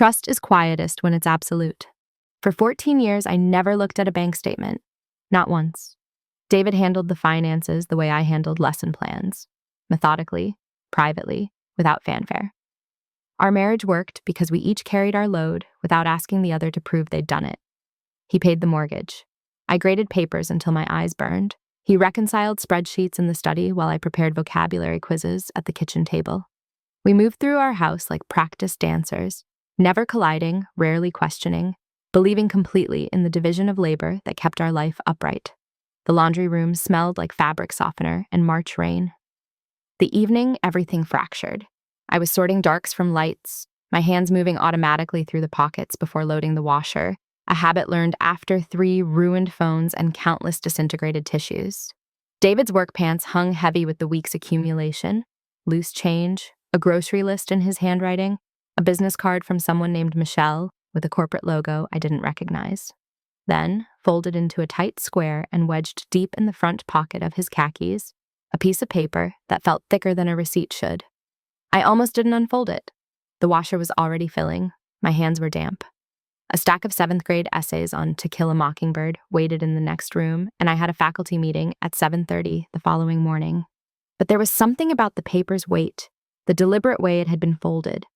Trust is quietest when it's absolute. For 14 years, I never looked at a bank statement. Not once. David handled the finances the way I handled lesson plans. Methodically, privately, without fanfare. Our marriage worked because we each carried our load without asking the other to prove they'd done it. He paid the mortgage. I graded papers until my eyes burned. He reconciled spreadsheets in the study while I prepared vocabulary quizzes at the kitchen table. We moved through our house like practiced dancers, never colliding, rarely questioning, believing completely in the division of labor that kept our life upright. The laundry room smelled like fabric softener and March rain. The evening, everything fractured. I was sorting darks from lights, my hands moving automatically through the pockets before loading the washer, a habit learned after 3 ruined phones and countless disintegrated tissues. David's work pants hung heavy with the week's accumulation, loose change, a grocery list in his handwriting, a business card from someone named Michelle with a corporate logo I didn't recognize. Then, folded into a tight square and wedged deep in the front pocket of his khakis, a piece of paper that felt thicker than a receipt should. I almost didn't unfold it. The washer was already filling. My hands were damp. A stack of 7th grade essays on To Kill a Mockingbird waited in the next room, and I had a faculty meeting at 7:30 the following morning. But there was something about the paper's weight, the deliberate way it had been folded.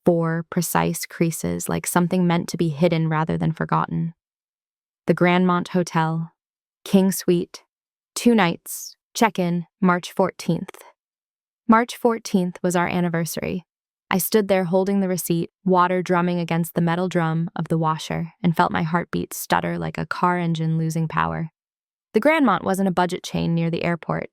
4 precise creases, like something meant to be hidden rather than forgotten. The Grandmont Hotel, King Suite, 2 nights, check-in, March 14th. March 14th was our anniversary. I stood there holding the receipt, water drumming against the metal drum of the washer, and felt my heartbeat stutter like a car engine losing power. The Grandmont wasn't a budget chain near the airport.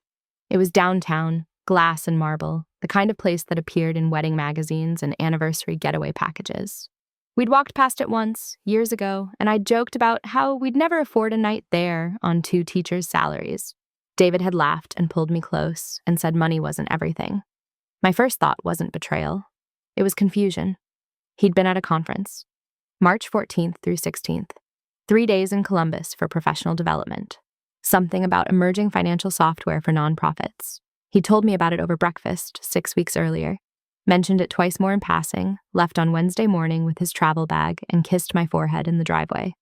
It was downtown, glass and marble, the kind of place that appeared in wedding magazines and anniversary getaway packages. We'd walked past it once, years ago, and I'd joked about how we'd never afford a night there on 2 teachers' salaries. David had laughed and pulled me close and said money wasn't everything. My first thought wasn't betrayal. It was confusion. He'd been at a conference. March 14th through 16th. 3 days in Columbus for professional development. Something about emerging financial software for nonprofits. He told me about it over breakfast 6 weeks earlier, mentioned it twice more in passing, left on Wednesday morning with his travel bag, and kissed my forehead in the driveway.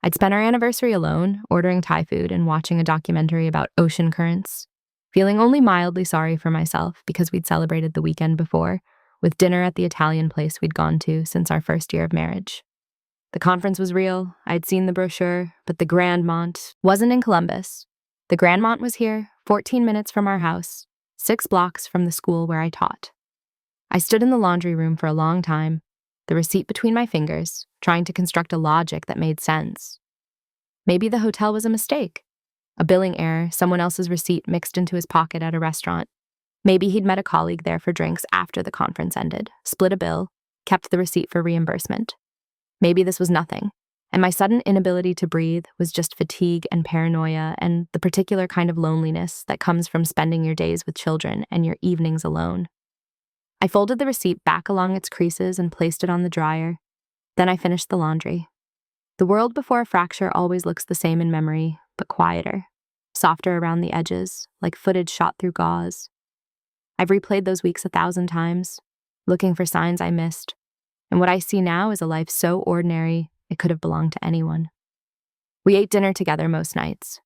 I'd spent our anniversary alone, ordering Thai food and watching a documentary about ocean currents, feeling only mildly sorry for myself because we'd celebrated the weekend before, with dinner at the Italian place we'd gone to since our first year of marriage. The conference was real, I'd seen the brochure, but the Grandmont wasn't in Columbus. The Grandmont was here, 14 minutes from our house, 6 blocks from the school where I taught. I stood in the laundry room for a long time, the receipt between my fingers, trying to construct a logic that made sense. Maybe the hotel was a mistake. A billing error, someone else's receipt mixed into his pocket at a restaurant. Maybe he'd met a colleague there for drinks after the conference ended, split a bill, kept the receipt for reimbursement. Maybe this was nothing, and my sudden inability to breathe was just fatigue and paranoia and the particular kind of loneliness that comes from spending your days with children and your evenings alone. I folded the receipt back along its creases and placed it on the dryer. Then I finished the laundry. The world before a fracture always looks the same in memory, but quieter, softer around the edges, like footage shot through gauze. I've replayed those weeks 1,000 times, looking for signs I missed, and what I see now is a life so ordinary it could have belonged to anyone. We ate dinner together most nights.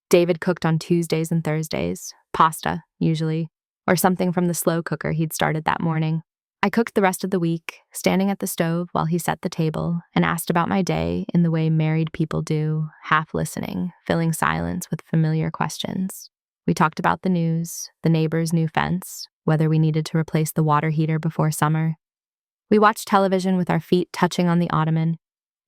David cooked on Tuesdays and Thursdays, pasta, usually, or something from the slow cooker he'd started that morning. I cooked the rest of the week, standing at the stove while he set the table and asked about my day in the way married people do, half listening, filling silence with familiar questions. We talked about the news, the neighbor's new fence, whether we needed to replace the water heater before summer. We watched television with our feet touching on the ottoman.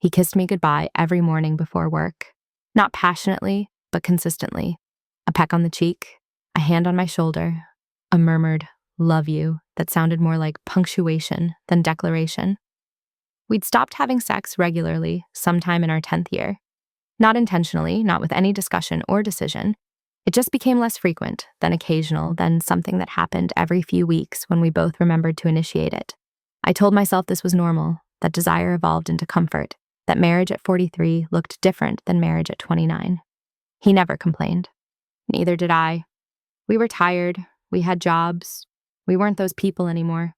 He kissed me goodbye every morning before work, not passionately, but consistently. A peck on the cheek, a hand on my shoulder, a murmured, "Love you," that sounded more like punctuation than declaration. We'd stopped having sex regularly sometime in our 10th year. Not intentionally, not with any discussion or decision. It just became less frequent, then occasional, then something that happened every few weeks when we both remembered to initiate it. I told myself this was normal, that desire evolved into comfort, that marriage at 43 looked different than marriage at 29. He never complained. Neither did I. We were tired, we had jobs, we weren't those people anymore.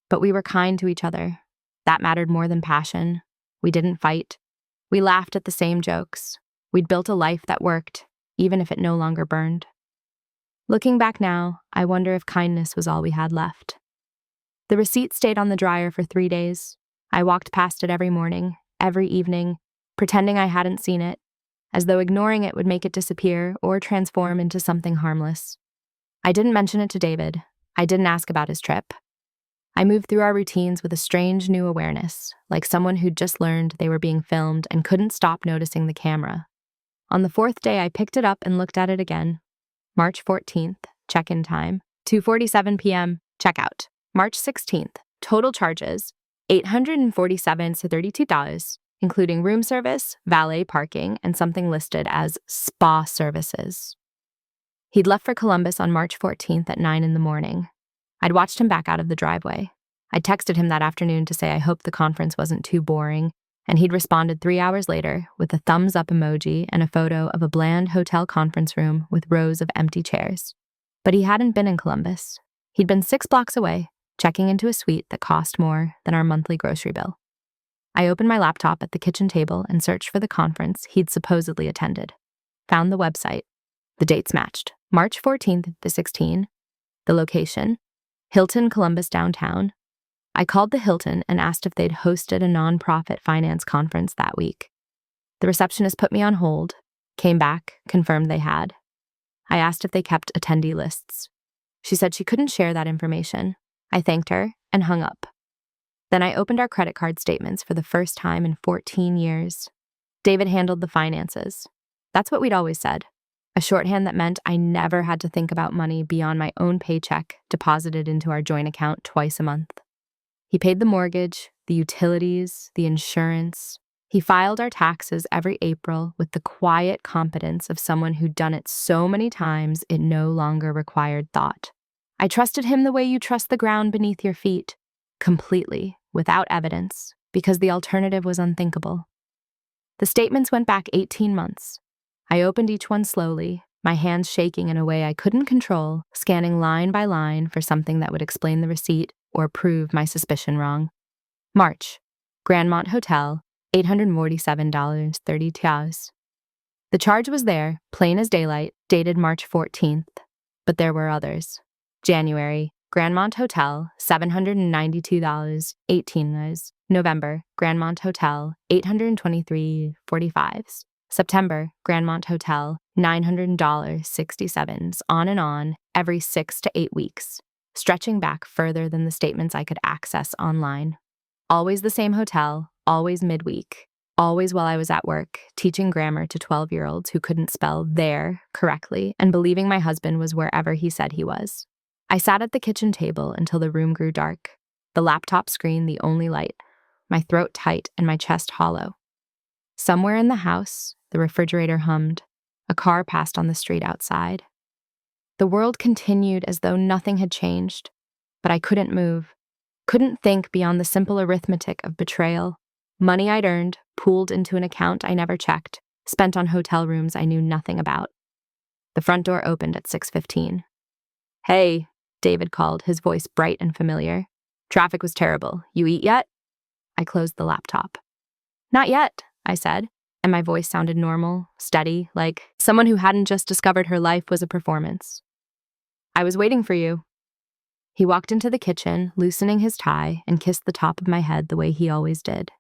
But we were kind to each other, That mattered more than passion. We didn't fight. We laughed at the same jokes. We'd built a life that worked, even if it no longer burned. Looking back now, I wonder if kindness was all we had left. The receipt stayed on the dryer for 3 days. I walked past it every morning, every evening, pretending I hadn't seen it, as though ignoring it would make it disappear or transform into something harmless. I didn't mention it to David. I didn't ask about his trip. I moved through our routines with a strange new awareness, like someone who'd just learned they were being filmed and couldn't stop noticing the camera. On the 4th day, I picked it up and looked at it again. March 14th, check-in time, 2:47 p.m., checkout. March 16th, total charges, $847 to $32, including room service, valet parking, and something listed as spa services. He'd left for Columbus on March 14th at 9 in the morning. I'd watched him back out of the driveway. I texted him that afternoon to say I hoped the conference wasn't too boring, and he'd responded 3 hours later with a thumbs up emoji and a photo of a bland hotel conference room with rows of empty chairs. But he hadn't been in Columbus. He'd been 6 blocks away, checking into a suite that cost more than our monthly grocery bill. I opened my laptop at the kitchen table and searched for the conference he'd supposedly attended. Found the website. The dates matched. March 14th to 16. The location, Hilton Columbus downtown. I called the Hilton and asked if they'd hosted a nonprofit finance conference that week. The receptionist put me on hold, came back, confirmed they had. I asked if they kept attendee lists. She said she couldn't share that information. I thanked her and hung up. Then I opened our credit card statements for the first time in 14 years. David handled the finances. That's what we'd always said. A shorthand that meant I never had to think about money beyond my own paycheck deposited into our joint account twice a month. He paid the mortgage, the utilities, the insurance. He filed our taxes every April with the quiet competence of someone who'd done it so many times it no longer required thought. I trusted him the way you trust the ground beneath your feet, completely, without evidence, because the alternative was unthinkable. The statements went back 18 months. I opened each one slowly, my hands shaking in a way I couldn't control, scanning line by line for something that would explain the receipt or prove my suspicion wrong. March, Grandmont Hotel, $847.32. The charge was there, plain as daylight, dated March 14th, but there were others. January, Grandmont Hotel, $792.18. November, Grandmont Hotel, $823.45. September, Grandmont Hotel, $900.67, on and on, every 6 to 8 weeks, stretching back further than the statements I could access online. Always the same hotel, always midweek, always while I was at work, teaching grammar to 12-year-olds who couldn't spell there correctly and believing my husband was wherever he said he was. I sat at the kitchen table until the room grew dark, the laptop screen the only light, my throat tight and my chest hollow. Somewhere in the house, the refrigerator hummed. A car passed on the street outside. The world continued as though nothing had changed, but I couldn't move, couldn't think beyond the simple arithmetic of betrayal, money I'd earned, pooled into an account I never checked, spent on hotel rooms I knew nothing about. The front door opened at 6:15. "Hey," David called, his voice bright and familiar. "Traffic was terrible. You eat yet?" I closed the laptop. "Not yet," I said, and my voice sounded normal, steady, like someone who hadn't just discovered her life was a performance. "I was waiting for you." He walked into the kitchen, loosening his tie, and kissed the top of my head the way he always did.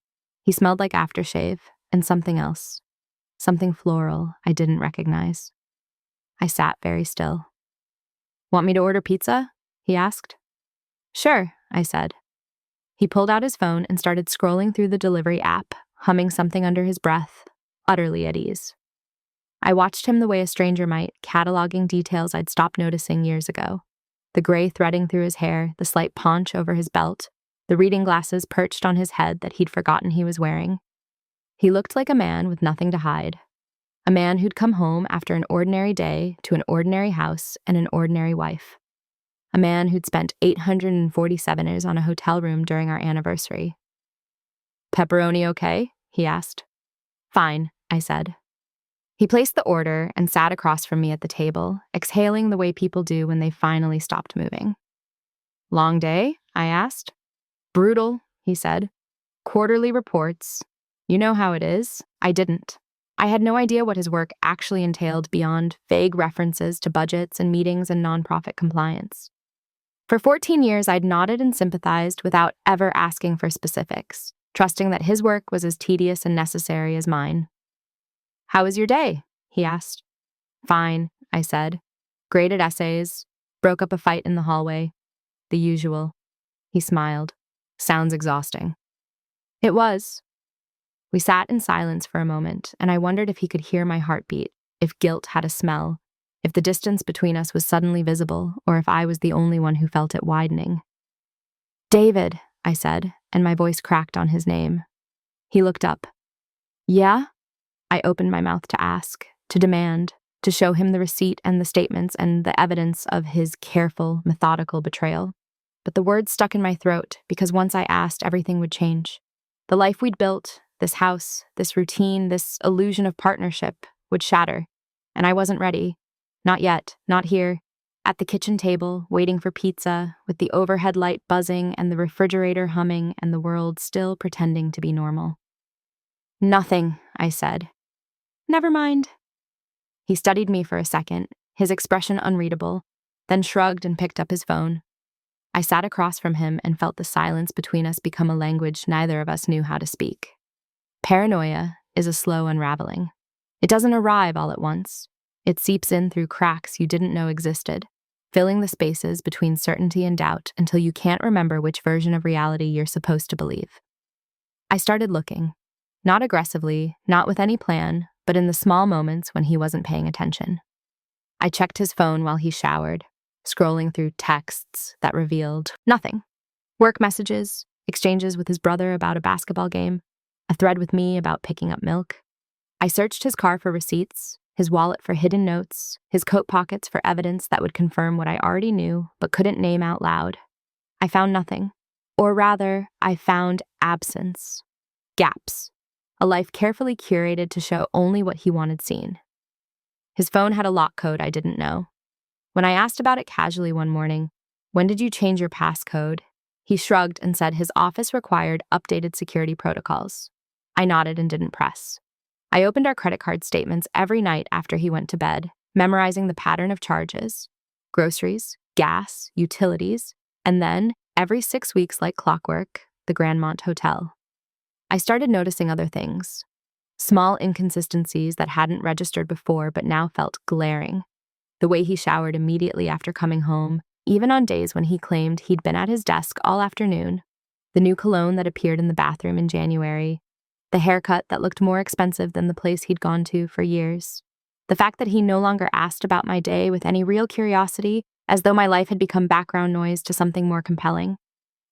He smelled like aftershave and something else, something floral I didn't recognize. I sat very still. "Want me to order pizza?" he asked. "Sure," I said. He pulled out his phone and started scrolling through the delivery app, humming something under his breath, utterly at ease. I watched him the way a stranger might, cataloging details I'd stopped noticing years ago. The gray threading through his hair, the slight paunch over his belt, the reading glasses perched on his head that he'd forgotten he was wearing. He looked like a man with nothing to hide. A man who'd come home after an ordinary day to an ordinary house and an ordinary wife. A man who'd spent $847 on a hotel room during our anniversary. "Pepperoni okay?" he asked. "Fine," I said. He placed the order and sat across from me at the table, exhaling the way people do when they finally stopped moving. "Long day?" I asked. "Brutal," he said. Quarterly reports. You know how it is. I didn't. I had no idea what his work actually entailed beyond vague references to budgets and meetings and nonprofit compliance. For 14 years, I'd nodded and sympathized without ever asking for specifics, trusting that his work was as tedious and necessary as mine. "How was your day?" he asked. "Fine," I said. "Graded essays, broke up a fight in the hallway. The usual." He smiled. "Sounds exhausting." It was. We sat in silence for a moment, and I wondered if he could hear my heartbeat, if guilt had a smell, if the distance between us was suddenly visible, or if I was the only one who felt it widening. "David," I said, and my voice cracked on his name. He looked up. "Yeah?" I opened my mouth to ask, to demand, to show him the receipt and the statements and the evidence of his careful, methodical betrayal. But the words stuck in my throat because once I asked, everything would change. The life we'd built, this house, this routine, this illusion of partnership, would shatter. And I wasn't ready. Not yet, not here. At the kitchen table, waiting for pizza, with the overhead light buzzing and the refrigerator humming and the world still pretending to be normal. "Nothing," I said. "Never mind." He studied me for a second, his expression unreadable, then shrugged and picked up his phone. I sat across from him and felt the silence between us become a language neither of us knew how to speak. Paranoia is a slow unraveling. It doesn't arrive all at once. It seeps in through cracks you didn't know existed, filling the spaces between certainty and doubt until you can't remember which version of reality you're supposed to believe. I started looking, not aggressively, not with any plan, but in the small moments when he wasn't paying attention. I checked his phone while he showered, scrolling through texts that revealed nothing. Work messages, exchanges with his brother about a basketball game, a thread with me about picking up milk. I searched his car for receipts, his wallet for hidden notes, his coat pockets for evidence that would confirm what I already knew but couldn't name out loud. I found nothing. Or rather, I found absence. Gaps. A life carefully curated to show only what he wanted seen. His phone had a lock code I didn't know. When I asked about it casually one morning, "When did you change your passcode?" he shrugged and said his office required updated security protocols. I nodded and didn't press. I opened our credit card statements every night after he went to bed, memorizing the pattern of charges: groceries, gas, utilities, and then, every 6 weeks like clockwork, the Grandmont Hotel. I started noticing other things. Small inconsistencies that hadn't registered before but now felt glaring. The way he showered immediately after coming home, even on days when he claimed he'd been at his desk all afternoon. The new cologne that appeared in the bathroom in January. The haircut that looked more expensive than the place he'd gone to for years. The fact that he no longer asked about my day with any real curiosity, as though my life had become background noise to something more compelling.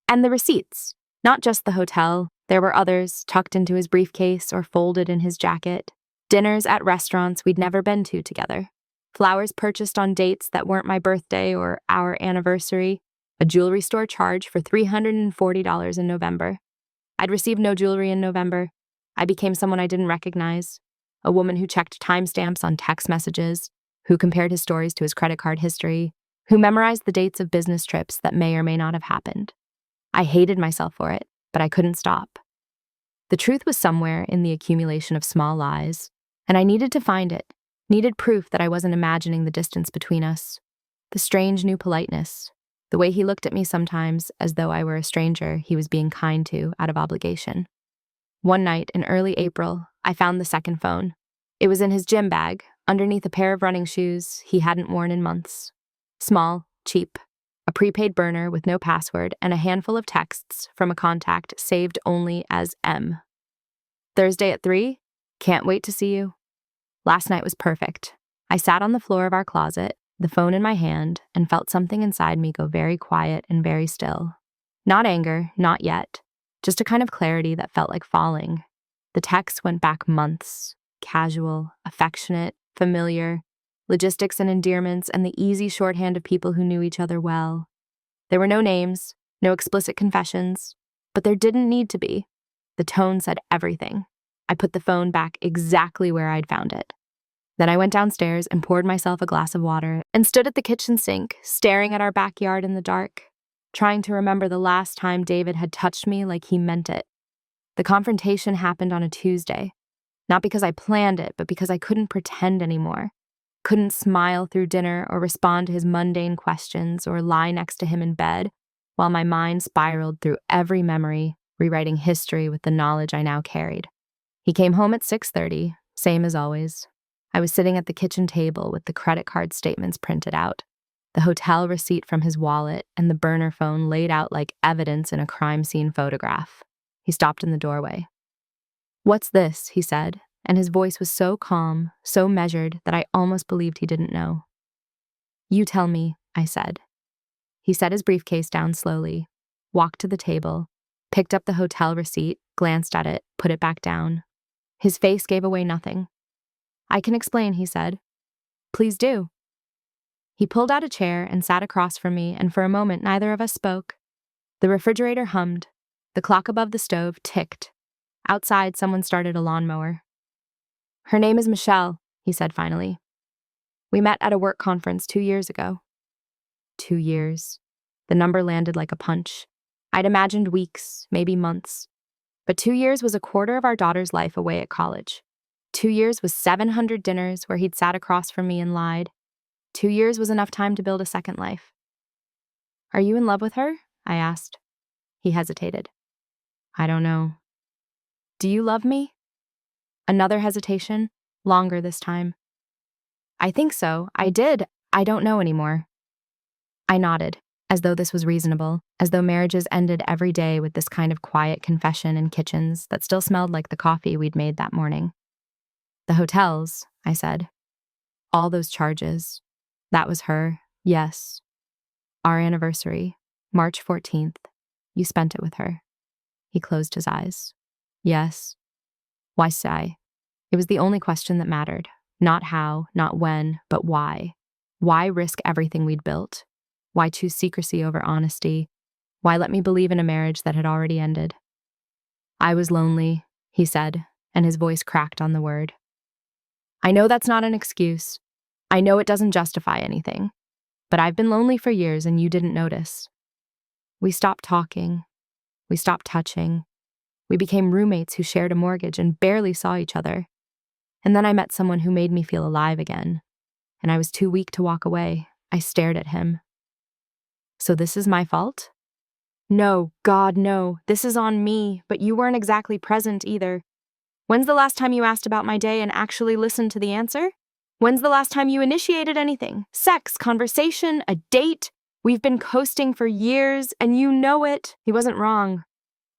And the receipts. Not just the hotel. There were others, tucked into his briefcase or folded in his jacket. Dinners at restaurants we'd never been to together. Flowers purchased on dates that weren't my birthday or our anniversary. A jewelry store charge for $340 in November. I'd received no jewelry in November. I became someone I didn't recognize. A woman who checked timestamps on text messages, who compared his stories to his credit card history, who memorized the dates of business trips that may or may not have happened. I hated myself for it, but I couldn't stop. The truth was somewhere in the accumulation of small lies, and I needed to find it, needed proof that I wasn't imagining the distance between us. The strange new politeness, the way he looked at me sometimes as though I were a stranger he was being kind to out of obligation. One night in early April, I found the second phone. It was in his gym bag, underneath a pair of running shoes he hadn't worn in months. Small, cheap, a prepaid burner with no password, and a handful of texts from a contact saved only as M. "Thursday at 3? Can't wait to see you." Last night was perfect. I sat on the floor of our closet, the phone in my hand, and felt something inside me go very quiet and very still. Not anger, not yet. Just a kind of clarity that felt like falling. The texts went back months. Casual, affectionate, familiar. Logistics and endearments and the easy shorthand of people who knew each other well. There were no names, no explicit confessions, but there didn't need to be. The tone said everything. I put the phone back exactly where I'd found it. Then I went downstairs and poured myself a glass of water and stood at the kitchen sink, staring at our backyard in the dark, trying to remember the last time David had touched me like he meant it. The confrontation happened on a Tuesday, not because I planned it, but because I couldn't pretend anymore. Couldn't smile through dinner or respond to his mundane questions or lie next to him in bed while my mind spiraled through every memory, rewriting history with the knowledge I now carried. He came home at 6:30, same as always. I was sitting at the kitchen table with the credit card statements printed out, the hotel receipt from his wallet, and the burner phone laid out like evidence in a crime scene photograph. He stopped in the doorway. "What's this?" he said, and his voice was so calm, so measured that I almost believed he didn't know. "You tell me," I said. He set his briefcase down slowly, walked to the table, picked up the hotel receipt, glanced at it, put it back down. His face gave away nothing. "I can explain," he said. "Please do." He pulled out a chair and sat across from me, and for a moment neither of us spoke. The refrigerator hummed. The clock above the stove ticked. Outside, someone started a lawnmower. "Her name is Michelle," he said finally. "We met at a work conference 2 years ago." 2 years. The number landed like a punch. I'd imagined weeks, maybe months. But 2 years was a quarter of our daughter's life away at college. 2 years was 700 dinners where he'd sat across from me and lied. 2 years was enough time to build a second life. "Are you in love with her?" I asked. He hesitated. "I don't know." "Do you love me?" Another hesitation, longer this time. "I think so. I did. I don't know anymore." I nodded, as though this was reasonable, as though marriages ended every day with this kind of quiet confession in kitchens that still smelled like the coffee we'd made that morning. "The hotels," I said. "All those charges. That was her, yes. Our anniversary, March 14th. You spent it with her." He closed his eyes. "Yes." Why sigh? It was the only question that mattered. Not how, not when, but why. Why risk everything we'd built? Why choose secrecy over honesty? Why let me believe in a marriage that had already ended? "I was lonely," he said, and his voice cracked on the word. "I know that's not an excuse. I know it doesn't justify anything. But I've been lonely for years and you didn't notice." We stopped talking. We stopped touching. We became roommates who shared a mortgage and barely saw each other. And then I met someone who made me feel alive again. And I was too weak to walk away. I stared at him. "So this is my fault?" "No, God, no. This is on me, but you weren't exactly present either. When's the last time you asked about my day and actually listened to the answer? When's the last time you initiated anything? Sex, conversation, a date? We've been coasting for years, and you know it." He wasn't wrong.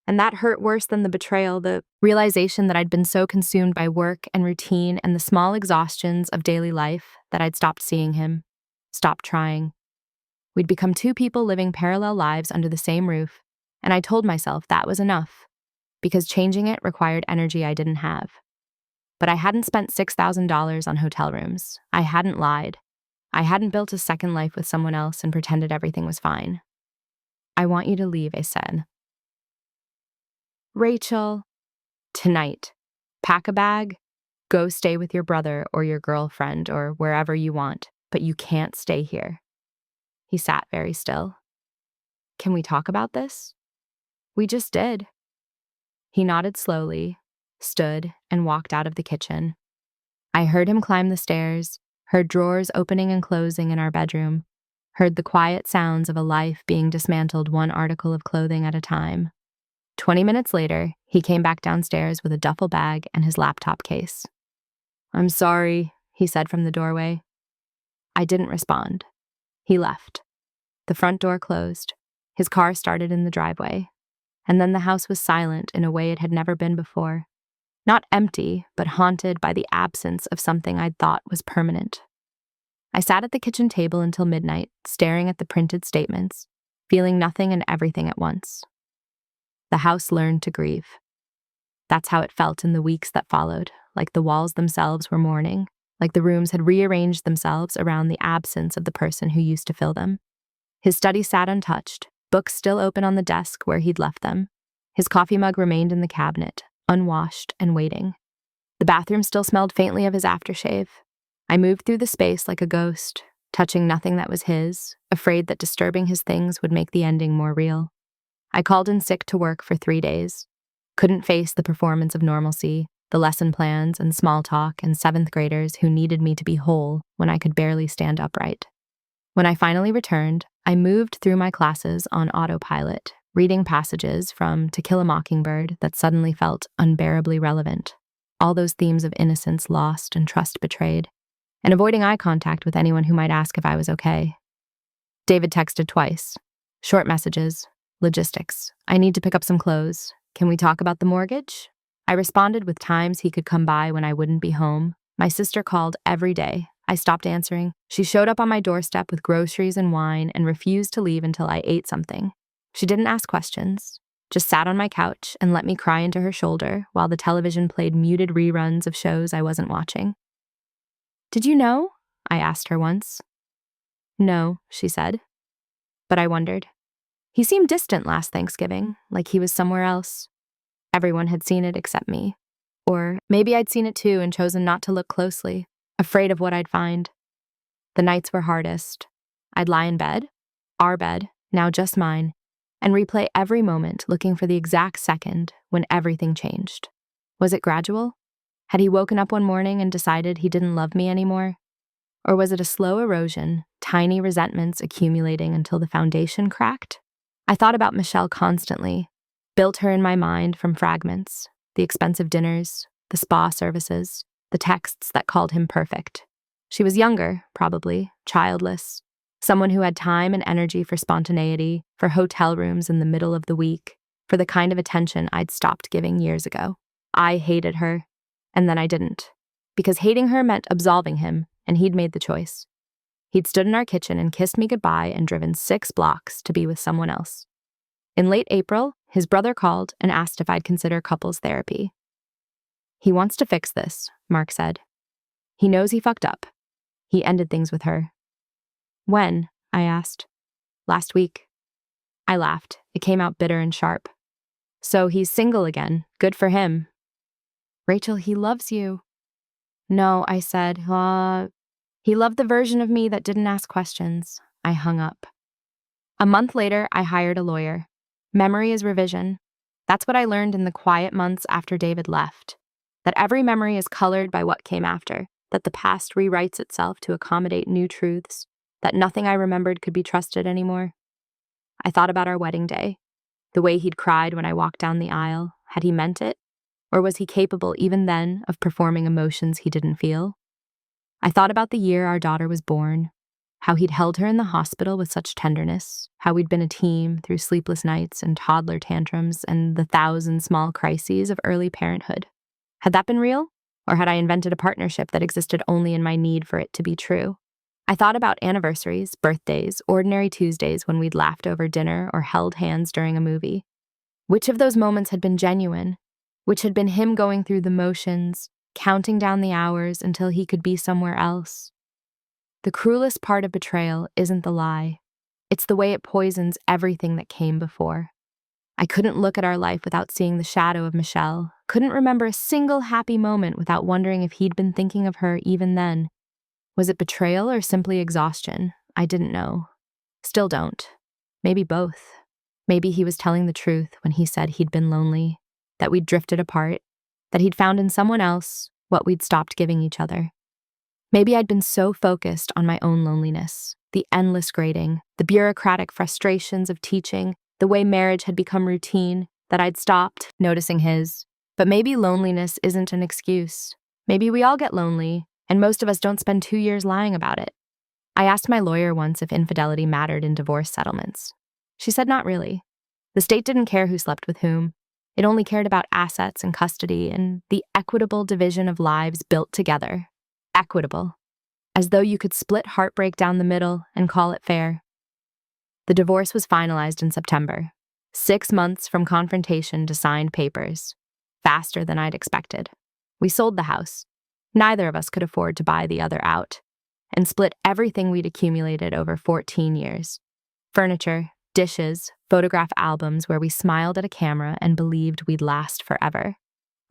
And that hurt worse than the betrayal, the realization that I'd been so consumed by work and routine and the small exhaustions of daily life that I'd stopped seeing him, stopped trying. We'd become two people living parallel lives under the same roof, and I told myself that was enough, because changing it required energy I didn't have. But I hadn't spent $6,000 on hotel rooms. I hadn't lied. I hadn't built a second life with someone else and pretended everything was fine. "I want you to leave," I said. "Rachel." "Tonight. Pack a bag, go stay with your brother or your girlfriend or wherever you want, but you can't stay here." He sat very still. "Can we talk about this?" "We just did." He nodded slowly, stood, and walked out of the kitchen. I heard him climb the stairs, heard drawers opening and closing in our bedroom, heard the quiet sounds of a life being dismantled one article of clothing at a time. 20 minutes later, he came back downstairs with a duffel bag and his laptop case. "I'm sorry," he said from the doorway. I didn't respond. He left. The front door closed. His car started in the driveway. And then the house was silent in a way it had never been before. Not empty, but haunted by the absence of something I'd thought was permanent. I sat at the kitchen table until midnight, staring at the printed statements, feeling nothing and everything at once. The house learned to grieve. That's how it felt in the weeks that followed, like the walls themselves were mourning, like the rooms had rearranged themselves around the absence of the person who used to fill them. His study sat untouched, books still open on the desk where he'd left them. His coffee mug remained in the cabinet, unwashed and waiting. The bathroom still smelled faintly of his aftershave. I moved through the space like a ghost, touching nothing that was his, afraid that disturbing his things would make the ending more real. I called in sick to work for 3 days. Couldn't face the performance of normalcy, the lesson plans and small talk and seventh graders who needed me to be whole when I could barely stand upright. When I finally returned, I moved through my classes on autopilot, reading passages from To Kill a Mockingbird that suddenly felt unbearably relevant. All those themes of innocence lost and trust betrayed, and avoiding eye contact with anyone who might ask if I was okay. David texted twice. Short messages. Logistics. I need to pick up some clothes. Can we talk about the mortgage? I responded with times he could come by when I wouldn't be home. My sister called every day. I stopped answering. She showed up on my doorstep with groceries and wine and refused to leave until I ate something. She didn't ask questions, just sat on my couch and let me cry into her shoulder while the television played muted reruns of shows I wasn't watching. "Did you know?" I asked her once. "No," she said. But I wondered. He seemed distant last Thanksgiving, like he was somewhere else. Everyone had seen it except me. Or maybe I'd seen it too and chosen not to look closely, afraid of what I'd find. The nights were hardest. I'd lie in bed, our bed, now just mine, and replay every moment looking for the exact second when everything changed. Was it gradual? Had he woken up one morning and decided he didn't love me anymore? Or was it a slow erosion, tiny resentments accumulating until the foundation cracked? I thought about Michelle constantly, built her in my mind from fragments, the expensive dinners, the spa services, the texts that called him perfect. She was younger, probably, childless, someone who had time and energy for spontaneity, for hotel rooms in the middle of the week, for the kind of attention I'd stopped giving years ago. I hated her, and then I didn't, because hating her meant absolving him, and he'd made the choice. He'd stood in our kitchen and kissed me goodbye and driven 6 blocks to be with someone else. In late April, his brother called and asked if I'd consider couples therapy. "He wants to fix this," Mark said. "He knows he fucked up. He ended things with her." "When?" I asked. "Last week." I laughed. It came out bitter and sharp. "So he's single again. Good for him." "Rachel, he loves you." "No," I said. He loved the version of me that didn't ask questions." I hung up. A month later, I hired a lawyer. Memory is revision. That's what I learned in the quiet months after David left. That every memory is colored by what came after. That the past rewrites itself to accommodate new truths. That nothing I remembered could be trusted anymore. I thought about our wedding day. The way he'd cried when I walked down the aisle. Had he meant it? Or was he capable, even then, of performing emotions he didn't feel? I thought about the year our daughter was born, how he'd held her in the hospital with such tenderness, how we'd been a team through sleepless nights and toddler tantrums and the 1,000 small crises of early parenthood. Had that been real? Or had I invented a partnership that existed only in my need for it to be true? I thought about anniversaries, birthdays, ordinary Tuesdays when we'd laughed over dinner or held hands during a movie. Which of those moments had been genuine? Which had been him going through the motions, counting down the hours until he could be somewhere else? The cruelest part of betrayal isn't the lie. It's the way it poisons everything that came before. I couldn't look at our life without seeing the shadow of Michelle, couldn't remember a single happy moment without wondering if he'd been thinking of her even then. Was it betrayal or simply exhaustion? I didn't know. Still don't. Maybe both. Maybe he was telling the truth when he said he'd been lonely, that we'd drifted apart, that he'd found in someone else what we'd stopped giving each other. Maybe I'd been so focused on my own loneliness, the endless grading, the bureaucratic frustrations of teaching, the way marriage had become routine, that I'd stopped noticing his. But maybe loneliness isn't an excuse. Maybe we all get lonely, and most of us don't spend 2 years lying about it. I asked my lawyer once if infidelity mattered in divorce settlements. She said not really. The state didn't care who slept with whom. It only cared about assets and custody and the equitable division of lives built together. Equitable. As though you could split heartbreak down the middle and call it fair. The divorce was finalized in September. 6 months from confrontation to signed papers. Faster than I'd expected. We sold the house. Neither of us could afford to buy the other out. And split everything we'd accumulated over 14 years. Furniture, dishes, photograph albums where we smiled at a camera and believed we'd last forever.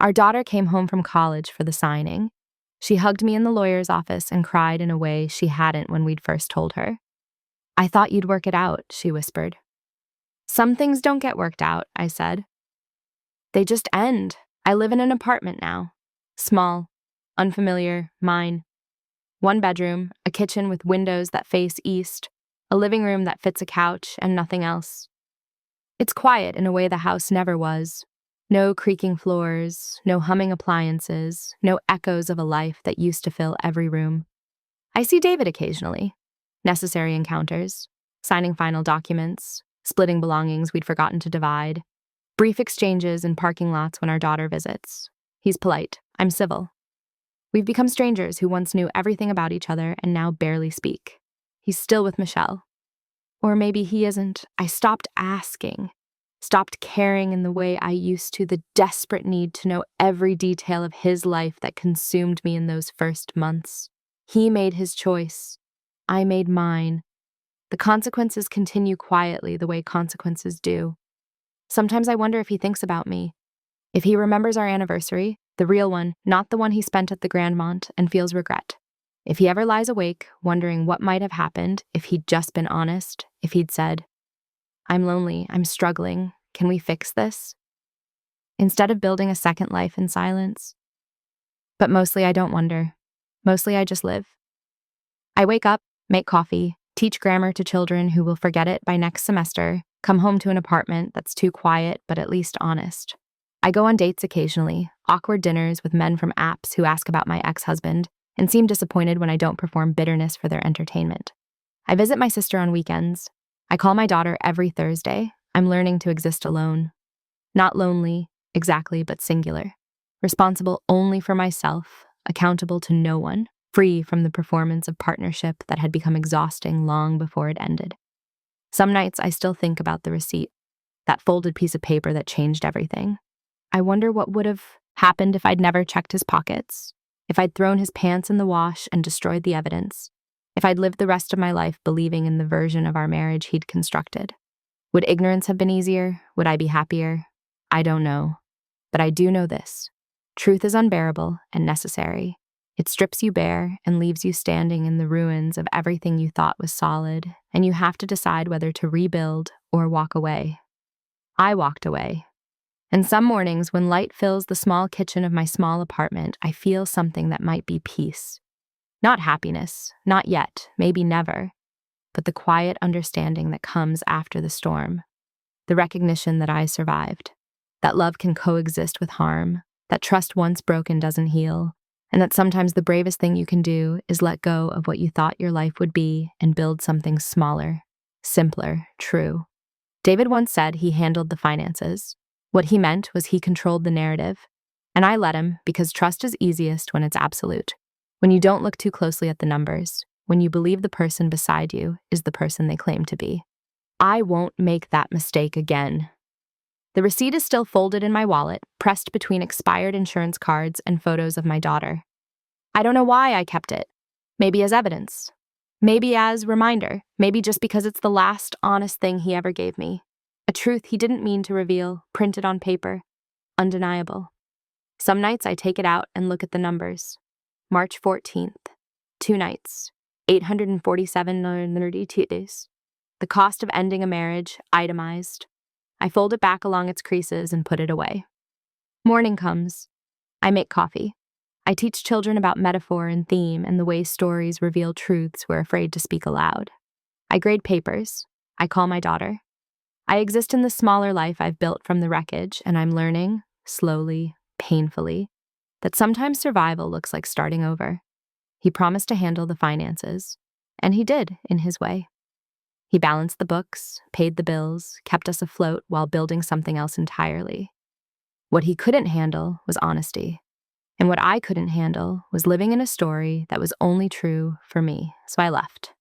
Our daughter came home from college for the signing. She hugged me in the lawyer's office and cried in a way she hadn't when we'd first told her. "I thought you'd work it out," she whispered. "Some things don't get worked out," I said. They just end. I live in an apartment now. Small, unfamiliar, mine. One bedroom, a kitchen with windows that face east, a living room that fits a couch, and nothing else. It's quiet in a way the house never was. No creaking floors, no humming appliances, no echoes of a life that used to fill every room. I see David occasionally. Necessary encounters, signing final documents, splitting belongings we'd forgotten to divide, brief exchanges in parking lots when our daughter visits. He's polite. I'm civil. We've become strangers who once knew everything about each other and now barely speak. He's still with Michelle. Or maybe he isn't. I stopped asking, stopped caring in the way I used to, the desperate need to know every detail of his life that consumed me in those first months. He made his choice. I made mine. The consequences continue quietly the way consequences do. Sometimes I wonder if he thinks about me, if he remembers our anniversary, the real one, not the one he spent at the Grandmont, and feels regret. If he ever lies awake, wondering what might have happened if he'd just been honest, if he'd said, "I'm lonely, I'm struggling, can we fix this?" Instead of building a second life in silence. But mostly I don't wonder. Mostly I just live. I wake up, make coffee, teach grammar to children who will forget it by next semester, come home to an apartment that's too quiet but at least honest. I go on dates occasionally, awkward dinners with men from apps who ask about my ex-husband and seem disappointed when I don't perform bitterness for their entertainment. I visit my sister on weekends. I call my daughter every Thursday. I'm learning to exist alone. Not lonely, exactly, but singular. Responsible only for myself, accountable to no one, free from the performance of partnership that had become exhausting long before it ended. Some nights I still think about the receipt, that folded piece of paper that changed everything. I wonder what would have happened if I'd never checked his pockets, if I'd thrown his pants in the wash and destroyed the evidence, if I'd lived the rest of my life believing in the version of our marriage he'd constructed. Would ignorance have been easier? Would I be happier? I don't know. But I do know this. Truth is unbearable and necessary. It strips you bare and leaves you standing in the ruins of everything you thought was solid, and you have to decide whether to rebuild or walk away. I walked away. And some mornings, when light fills the small kitchen of my small apartment, I feel something that might be peace. Not happiness, not yet, maybe never, but the quiet understanding that comes after the storm. The recognition that I survived, that love can coexist with harm, that trust once broken doesn't heal, and that sometimes the bravest thing you can do is let go of what you thought your life would be and build something smaller, simpler, true. David once said he handled the finances. What he meant was he controlled the narrative, and I let him because trust is easiest when it's absolute. When you don't look too closely at the numbers, when you believe the person beside you is the person they claim to be. I won't make that mistake again. The receipt is still folded in my wallet, pressed between expired insurance cards and photos of my daughter. I don't know why I kept it. Maybe as evidence. Maybe as reminder. Maybe just because it's the last honest thing he ever gave me. A truth he didn't mean to reveal, printed on paper. Undeniable. Some nights I take it out and look at the numbers. March 14th. 2 nights. 847 days. The cost of ending a marriage, itemized. I fold it back along its creases and put it away. Morning comes. I make coffee. I teach children about metaphor and theme and the way stories reveal truths we're afraid to speak aloud. I grade papers. I call my daughter. I exist in the smaller life I've built from the wreckage, and I'm learning, slowly, painfully, that sometimes survival looks like starting over. He promised to handle the finances, and he did in his way. He balanced the books, paid the bills, kept us afloat while building something else entirely. What he couldn't handle was honesty, and what I couldn't handle was living in a story that was only true for me, so I left.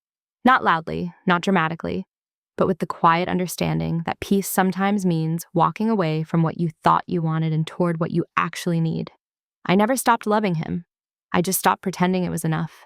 Not loudly, not dramatically, but with the quiet understanding that peace sometimes means walking away from what you thought you wanted and toward what you actually need. I never stopped loving him. I just stopped pretending it was enough.